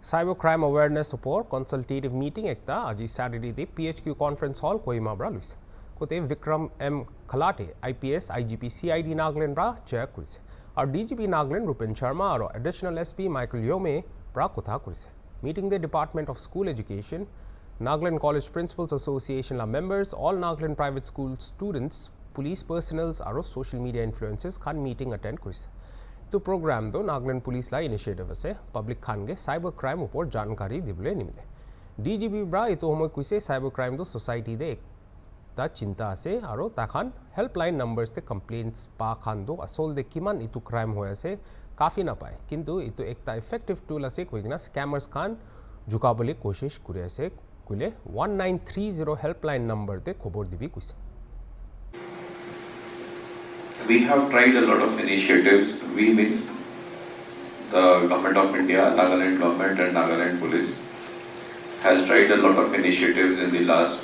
Cybercrime awareness support consultative meeting ekta aji Saturday de PHQ conference hall Kohima bra luise. Kote Vikram M Khalate IPS IGP CID Nagaland bra chair kurise. Our DGP Nagaland Rupen Sharma aro additional SP Michael Yome bra kotha kurise. Meeting the Department of School Education, Nagaland College Principals Association la members, all Nagaland private school students, police personnel aro social media influencers khan meeting attend kurise. तो programme दो Nagaland police ला initiative আছে public Khan के cyber crime ऊपर जानकारी दिबले निमदे DGP ब्रा इतो हम कुसे cyber crime दो सोसाइटी दे ता चिंता আছে आरो ताखान हेल्पलाइन नंबर्स ते कंप्लेंट्स पा खान दो असोल दे किमान इतो क्राइम होया से काफी ना पाए किंतु इतो एकता इफेक्टिव टूल আছে कोइना स्कैमर्स खान झुकाबले कोशिश करे আছে कुले 1930 हेल्पलाइन नंबर ते खबर दिबी कुसे We have tried a lot of initiatives. We means the Government of India, Nagaland government and Nagaland police has tried a lot of initiatives in the last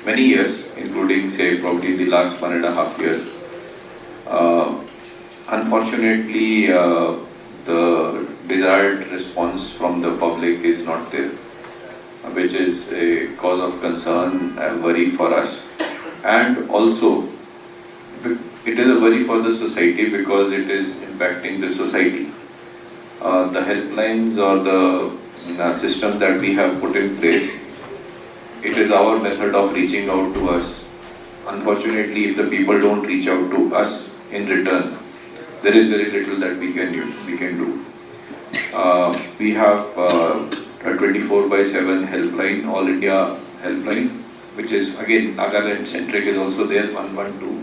many years, including say probably the last 1.5 years. Unfortunately, the desired response from the public is not there, which is a cause of concern and worry for us. And also, it is a worry for the society because it is impacting the society. The helplines or the systems that we have put in place, it is our method of reaching out to us. Unfortunately, if the people don't reach out to us in return, there is very little that we can do. We have a 24/7 helpline, All India helpline, which is again Nagaland centric, is also there, 112.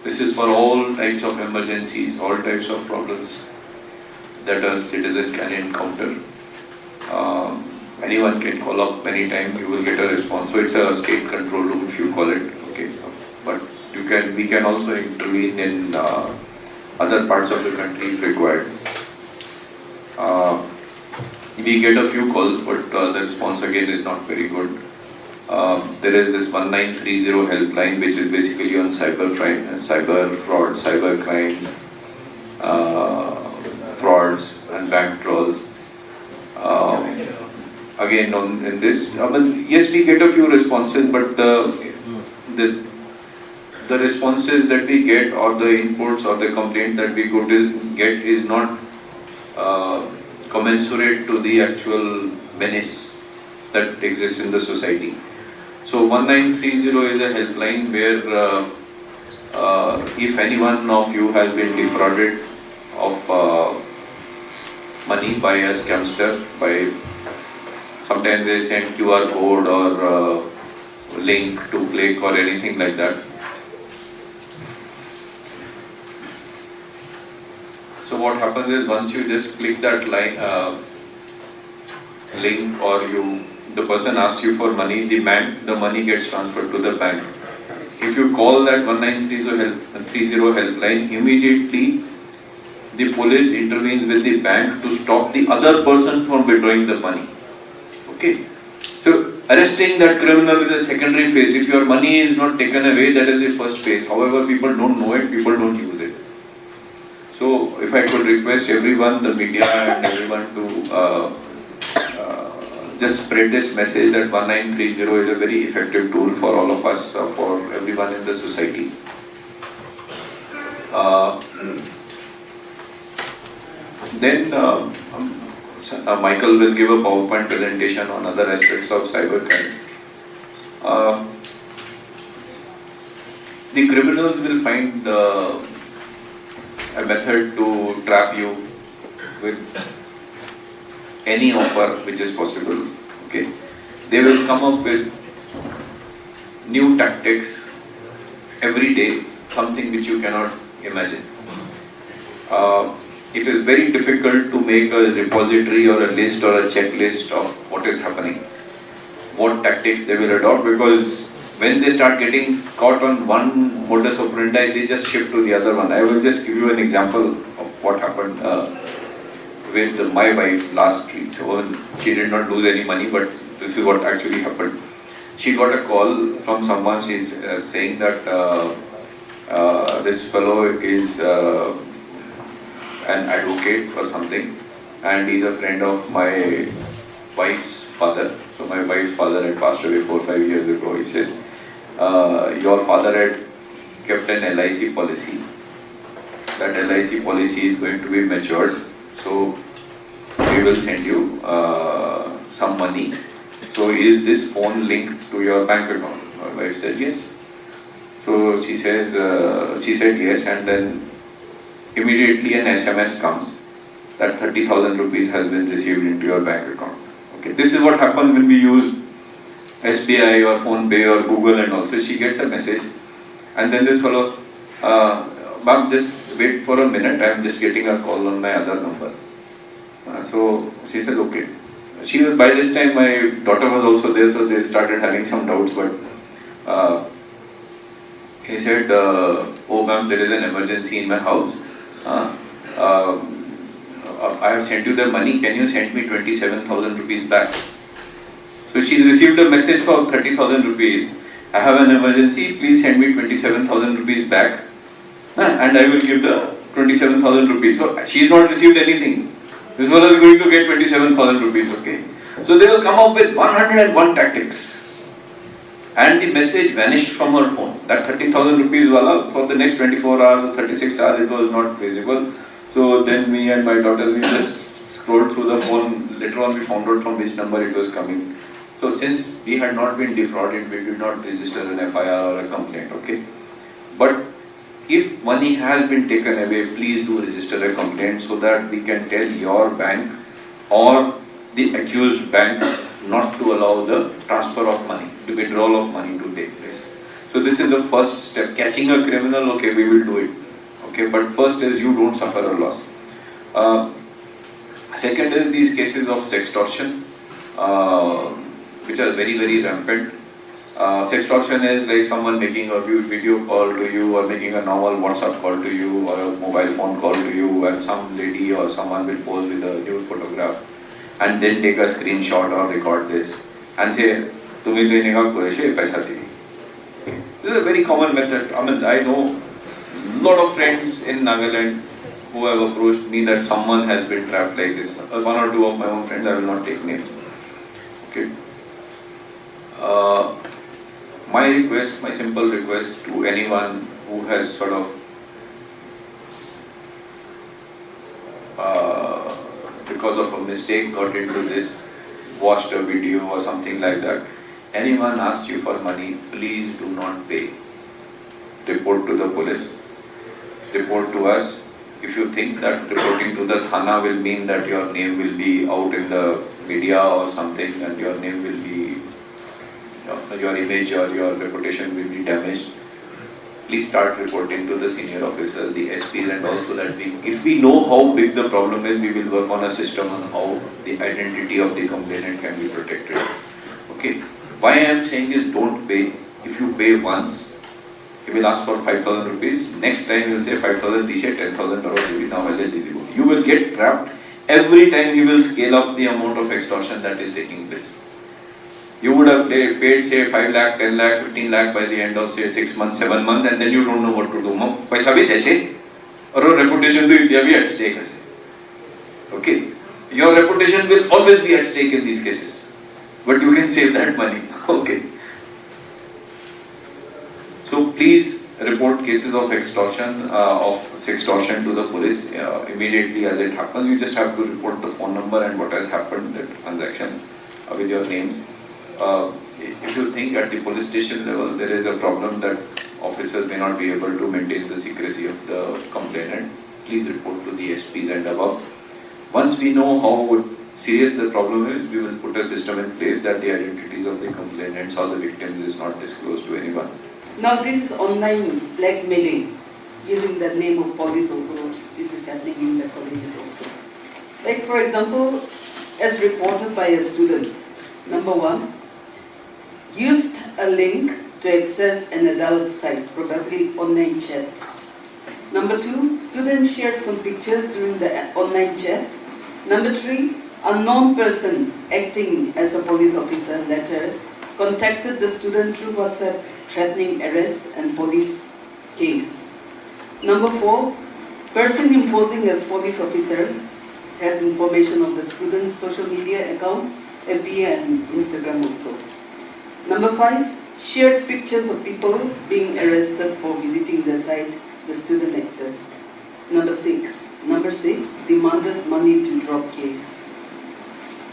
This is for all types of emergencies, all types of problems that a citizen can encounter. Anyone can call up anytime, you will get a response. So it's a state control room if you call it, okay. But we can also intervene in other parts of the country if required. We get a few calls, but the response again is not very good. There is this 1930 helpline, which is basically on cyber crime, cyber fraud, cyber crimes, frauds and bank trolls. Again, in this, yes, we get a few responses, but the responses that we get, or the inputs or the complaint that we get is not commensurate to the actual menace that exists in the society. So 1930 is a helpline where if any one of you has been defrauded of money by a scamster, by sometimes they send QR code or link to click or anything like that. So what happens is, once you just click that link, or the person asks you for money, the money gets transferred to the bank. If you call that 1930 helpline, immediately the police intervenes with the bank to stop the other person from withdrawing the money. Okay. So arresting that criminal is a secondary phase. If your money is not taken away, that is the first phase. However, people don't know it, people don't use it. So if I could request everyone, the media and everyone, to just spread this message that 1930 is a very effective tool for all of us, for everyone in the society. Then Michael will give a PowerPoint presentation on other aspects of cybercrime. The criminals will find a method to trap you with any offer which is possible. Okay, they will come up with new tactics every day, something which you cannot imagine. It is very difficult to make a repository or a list or a checklist of what is happening, what tactics they will adopt, because when they start getting caught on one modus operandi, they just shift to the other one. I will just give you an example of what happened with my wife last week. So she did not lose any money, but this is what actually happened. She got a call from someone. She's saying that this fellow is an advocate or something, and he's a friend of my wife's father. So my wife's father had passed away 4 or 5 years ago. He says, your father had kept an LIC policy. That LIC policy is going to be matured. So we will send you some money. So is this phone linked to your bank account? My wife said yes. So she says, she said yes, and then immediately an SMS comes that 30,000 rupees has been received into your bank account. Okay, this is what happens when we use SBI or Hornbill or Google and also. She gets a message, and then this fellow, ma'am, just wait for a minute, I am just getting a call on my other number. So she said, okay. She was, by this time my daughter was also there, so they started having some doubts, but he said, oh ma'am, there is an emergency in my house. I have sent you the money, can you send me 27,000 rupees back? So she received a message for 30,000 rupees. I have an emergency, please send me 27,000 rupees back, and I will give the 27,000 rupees. So she has not received anything. This fellow is going to get 27,000 rupees, okay? So they will come up with 101 tactics. And the message vanished from her phone. That 30,000 rupees wala, for the next 24 hours or 36 hours, it was not visible. So then me and my daughters, we just scrolled through the phone. Later on, we found out from which number it was coming. So since we had not been defrauded, we did not register an FIR or a complaint, okay? But if money has been taken away, please do register a complaint so that we can tell your bank or the accused bank not to allow the transfer of money, the withdrawal of money to take place. So this is the first step. Catching a criminal, okay, we will do it. Okay, but first is you don't suffer a loss. Second is these cases of sextortion, which are very, very rampant. Sextortion is like someone making a video call to you or making a normal WhatsApp call to you or a mobile phone call to you, and some lady or someone will pose with a nude photograph and then take a screenshot or record this and say, "Tumi to inega koeshe paisa degi." This is a very common method. I mean, I know a lot of friends in Nagaland who have approached me that someone has been trapped like this. One or two of my own friends, I will not take names. Okay. My request, my simple request to anyone who has sort of because of a mistake got into this, watched a video or something like that, anyone asks you for money, please do not pay. Report to the police, report to us. If you think that reporting to the Thana will mean that your name will be out in the media or something and your name will be, your image or your reputation will be damaged, please start reporting to the senior officers, the SPs, and also that if we know how big the problem is, we will work on a system on how the identity of the complainant can be protected. Okay. Why I am saying is don't pay. If you pay once, he will ask for 5,000 rupees. Next time he will say 5,000, 10,000 now you will get trapped. Every time he will scale up the amount of extortion that is taking place. You would have paid say 5 lakh, 10 lakh, 15 lakh by the end of say 6 months, 7 months, and then you don't know what to do. Paisa bhi jaise, aur reputation to itya bhi at stake hai. Okay, your reputation will always be at stake in these cases, but you can save that money. Okay. So please report cases of extortion, of sextortion to the police immediately as it happens. You just have to report the phone number and what has happened, that transaction with your names. If you think at the police station level there is a problem that officers may not be able to maintain the secrecy of the complainant, please report to the SPs and above. Once we know how serious the problem is, we will put a system in place that the identities of the complainants or the victims is not disclosed to anyone. Now this is online blackmailing using the name of police also. This is happening in the colleges also. Like for example, as reported by a student, number 1, used a link to access an adult site, probably online chat. Number 2, student shared some pictures during the online chat. Number 3, unknown person acting as a police officer later contacted the student through WhatsApp threatening arrest and police case. Number 4, person imposing as police officer has information of the students' social media accounts, FB and Instagram also. Number 5, shared pictures of people being arrested for visiting the site the student accessed. Number 6, demanded money to drop case.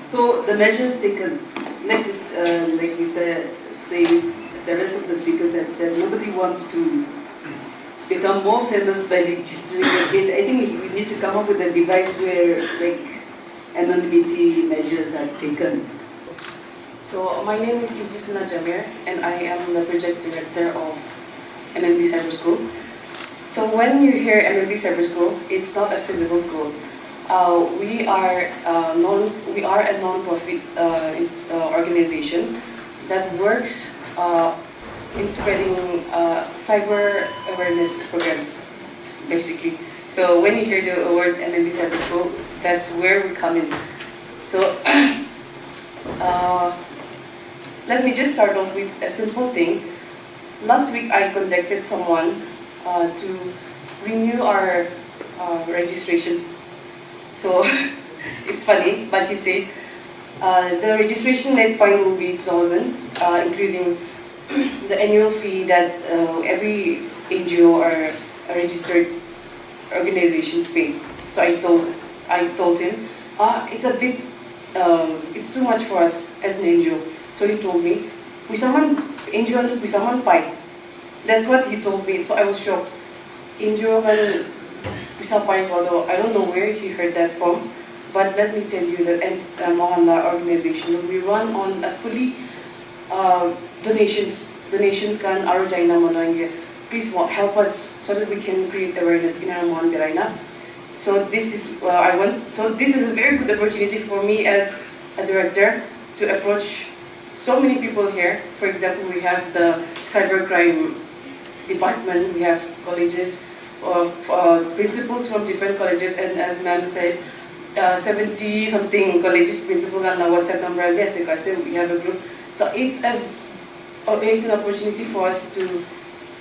So the measures taken, like we say, the rest of the speakers had said, nobody wants to become more famous by registering a case. I think we need to come up with a device where anonymity measures are taken. So my name is Kitisuna Jamir and I am the project director of MMB Cyber School. So when you hear MMB Cyber School, it's not a physical school. We are a non-profit organization that works in spreading cyber awareness programs, basically. So when you hear the word MMB Cyber School, that's where we come in. So let me just start off with a simple thing. Last week I contacted someone to renew our registration. So it's funny, but he said the registration net fine will be 2,000, including the annual fee that every NGO or a registered organizations pay. So I told him, it's a bit, it's too much for us as an NGO. So he told me, NGO itu bisa pai. That's what he told me. So I was shocked. NGO kan bisa pai although I don't know where he heard that from. But let me tell you that Mohalla organization, we run on a fully donations kan aro jaina manange. Please help us so that we can create awareness in our Mohon Biraina. So this is this is a very good opportunity for me as a director to approach so many people here. For example, we have the cybercrime department, we have colleges, principals from different colleges, and as ma'am said, 70 something colleges principal and WhatsApp number, yes, we have a group. So it's an opportunity for us to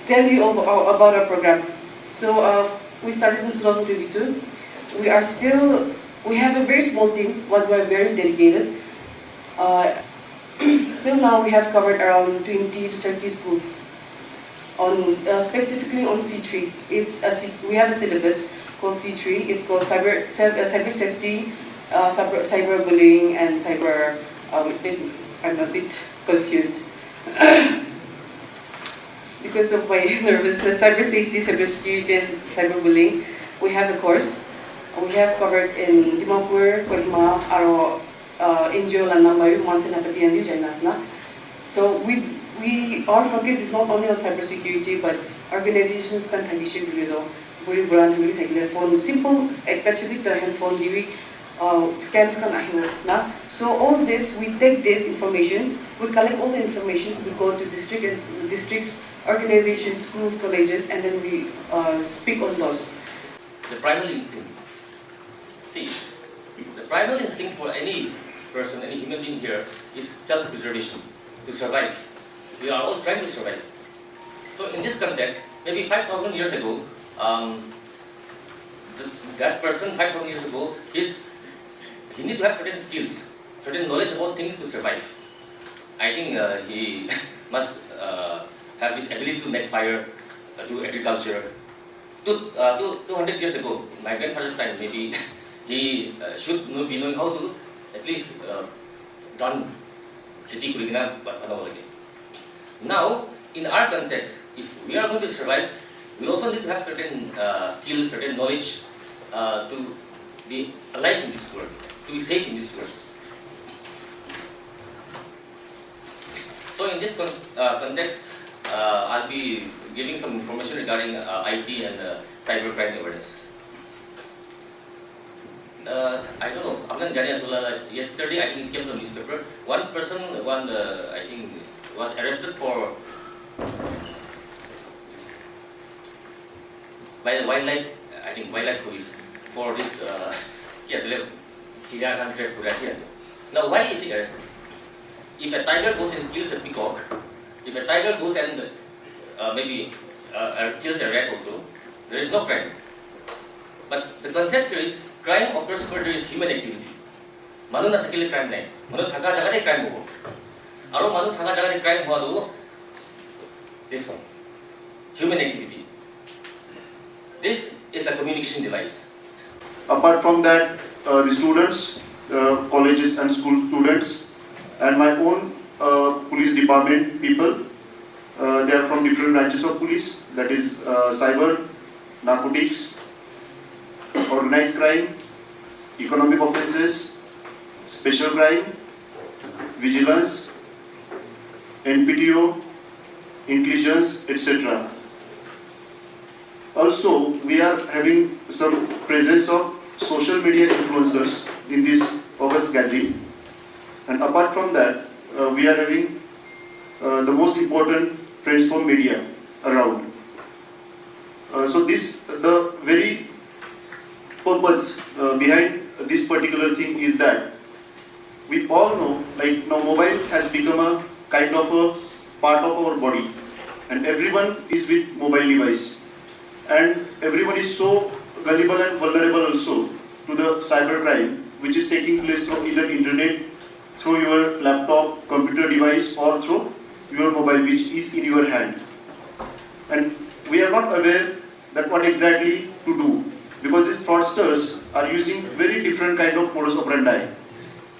tell you about our program. So we started in 2022. We have a very small team, but we're very dedicated. Till now we have covered around 20 to 30 schools. Specifically on C3, we have a syllabus called C3. It's called cyber safety, cyberbullying, and cyber. I'm a bit confused because of my nervousness. Cyber safety, cyber security, and cyberbullying. We have a course. We have covered in Dimapur, Kohima, Aro, NGO Lanambayu, Mansanapati, and Janasna. So our focus is not only on cybersecurity, but organizations can take issue with the phone. Simple, actually, the handphone, scams can na. So all this, we take these informations, we collect all the information, we go to districts, organizations, schools, colleges, and then we speak on those. The primal instinct. See, the primal instinct for any person, any human being here, is self-preservation, to survive. We are all trying to survive. So in this context, maybe 5,000 years ago, that person 5,000 years ago, he needs to have certain skills, certain knowledge about things to survive. I think he must have this ability to make fire, do agriculture. 200 years ago, in my grandfather's time, maybe he should be knowing how to at least done kheti kurigina banawa lagi. Now, in our context, if we are going to survive, we also need to have certain skills, certain knowledge to be alive in this world, to be safe in this world. So in this context, I'll be giving some information regarding IT and cybercrime awareness. I don't know, yesterday I think it came to the newspaper, one person, I think, was arrested by the wildlife police for this Now why is he arrested? If a tiger goes and kills a peacock, if a tiger goes and maybe kills a rat also, there is no crime. But the concept here is crime occurs where there is human activity. মানুহ নাথাকিলে crime নাই, মানুহ থাকা জায়গাতে crime হ'ব। আৰু মানুহ থাকা জায়গাতে ক্রাইম হোৱাটো this one, human activity. This is a communication device. Apart from that, the students, colleges and school students, and my own police department people, they are from different branches of police, that is cyber, narcotics, organized crime, economic offences, special crime, vigilance, NPTO, intelligence, etc. Also, we are having some presence of social media influencers in this August gathering, and apart from that, we are having the most important friends from media around. So the very purpose behind this particular thing is that we all know, like now mobile has become a kind of a part of our body, and everyone is with mobile device, and everyone is so gullible and vulnerable also to the cyber crime which is taking place through either internet, through your laptop, computer device, or through your mobile which is in your hand. And we are not aware that what exactly to do, because these fraudsters are using very different kind of modus operandi.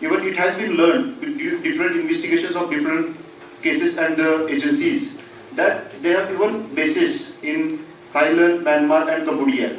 Even it has been learned with different investigations of different cases and the agencies that they have even bases in Thailand, Myanmar and Cambodia.